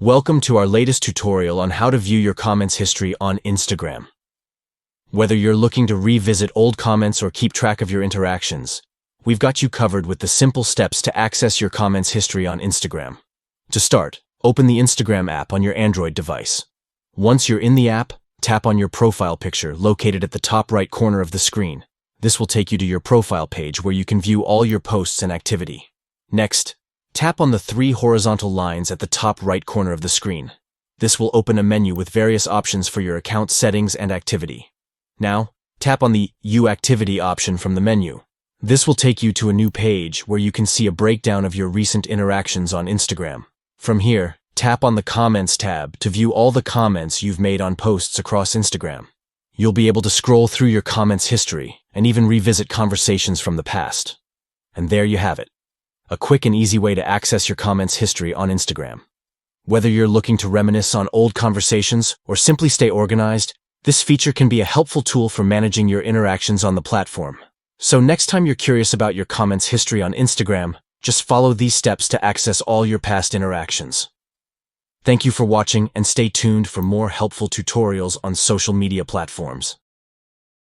Welcome to our latest tutorial on how to view your comments history on Instagram. Whether you're looking to revisit old comments or keep track of your interactions, we've got you covered with the simple steps to access your comments history on Instagram. To start, open the Instagram app on your Android device. Once you're in the app, tap on your profile picture located at the top right corner of the screen. This will take you to your profile page where you can view all your posts and activity. Next, tap on the three horizontal lines at the top right corner of the screen. This will open a menu with various options for your account settings and activity. Now, tap on the View Activity option from the menu. This will take you to a new page where you can see a breakdown of your recent interactions on Instagram. From here, tap on the Comments tab to view all the comments you've made on posts across Instagram. You'll be able to scroll through your comments history and even revisit conversations from the past. And there you have it. A quick and easy way to access your comments history on Instagram. Whether you're looking to reminisce on old conversations or simply stay organized, this feature can be a helpful tool for managing your interactions on the platform. So next time you're curious about your comments history on Instagram, just follow these steps to access all your past interactions. Thank you for watching and stay tuned for more helpful tutorials on social media platforms.